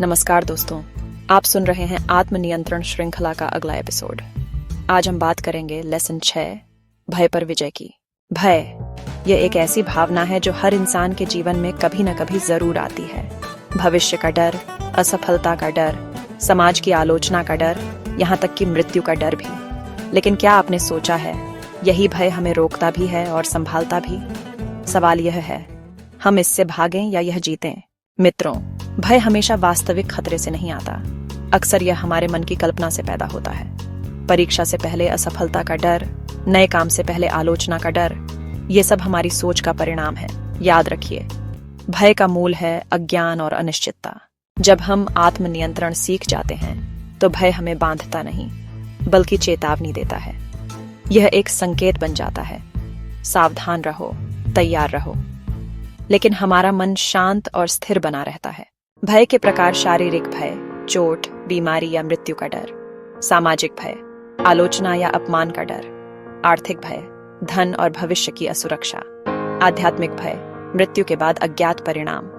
नमस्कार दोस्तों, आप सुन रहे हैं आत्मनियंत्रण श्रृंखला का अगला एपिसोड। आज हम बात करेंगे लेसन 6 भय पर विजय की। भय यह एक ऐसी भावना है जो हर इंसान के जीवन में कभी न कभी जरूर आती है। भविष्य का डर, असफलता का डर, समाज की आलोचना का डर, यहाँ तक कि मृत्यु का डर भी। लेकिन क्या आपने सोचा है, यही भय हमें रोकता भी है और संभालता भी? सवाल यह है, हम इससे भागें या यह जीतें? मित्रों, भय हमेशा वास्तविक खतरे से नहीं आता। अक्सर यह हमारे मन की कल्पना से पैदा होता है। परीक्षा से पहले असफलता का डर, नए काम से पहले आलोचना का डर, ये सब हमारी सोच का परिणाम है। याद रखिए, भय का मूल है अज्ञान और अनिश्चितता। जब हम आत्मनियंत्रण सीख जाते हैं तो भय हमें बांधता नहीं, बल्कि चेतावनी देता है। यह एक संकेत बन जाता है, सावधान रहो, तैयार रहो। लेकिन हमारा मन शांत और स्थिर बना रहता है। भय के प्रकार: शारीरिक भय, चोट, बीमारी या मृत्यु का डर; सामाजिक भय, आलोचना या अपमान का डर; आर्थिक भय, धन और भविष्य की असुरक्षा; आध्यात्मिक भय, मृत्यु के बाद अज्ञात परिणाम।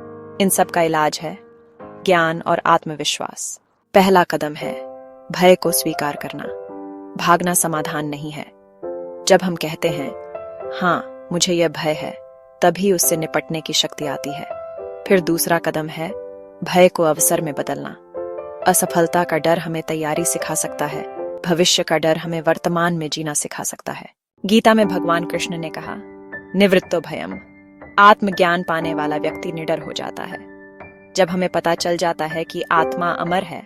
इन सब का इलाज है ज्ञान और आत्मविश्वास। पहला कदम है भय को स्वीकार करना। भागना समाधान नहीं है। जब हम कहते हैं, हाँ मुझे यह भय है, तभी उससे निपटने की शक्ति आती है। फिर दूसरा कदम है भय को अवसर में बदलना। असफलता का डर हमें तैयारी सिखा सकता है, भविष्य का डर हमें वर्तमान में जीना सिखा सकता है। गीता में भगवान कृष्ण ने कहा, निवृत्तो भयम। आत्मज्ञान पाने वाला व्यक्ति निडर हो जाता है। जब हमें पता चल जाता है कि आत्मा अमर है,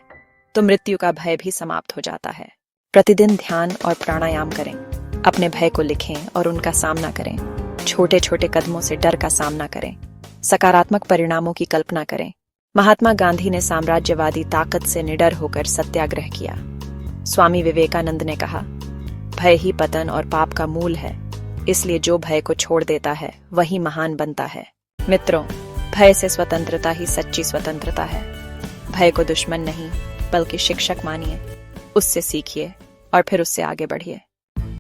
तो मृत्यु का भय भी समाप्त हो जाता है। प्रतिदिन ध्यान और प्राणायाम करें, अपने भय को लिखें और उनका सामना करें। छोटे छोटे कदमों से डर का सामना करें, सकारात्मक परिणामों की कल्पना करें। महात्मा गांधी ने साम्राज्यवादी ताकत से निडर होकर सत्याग्रह किया। स्वामी विवेकानंद ने कहा, भय ही पतन और पाप का मूल है, इसलिए जो भय को छोड़ देता है वही महान बनता है। मित्रों, भय से स्वतंत्रता ही सच्ची स्वतंत्रता है। भय को दुश्मन नहीं, बल्कि शिक्षक मानिए, उससे सीखिए और फिर उससे आगे बढ़िए।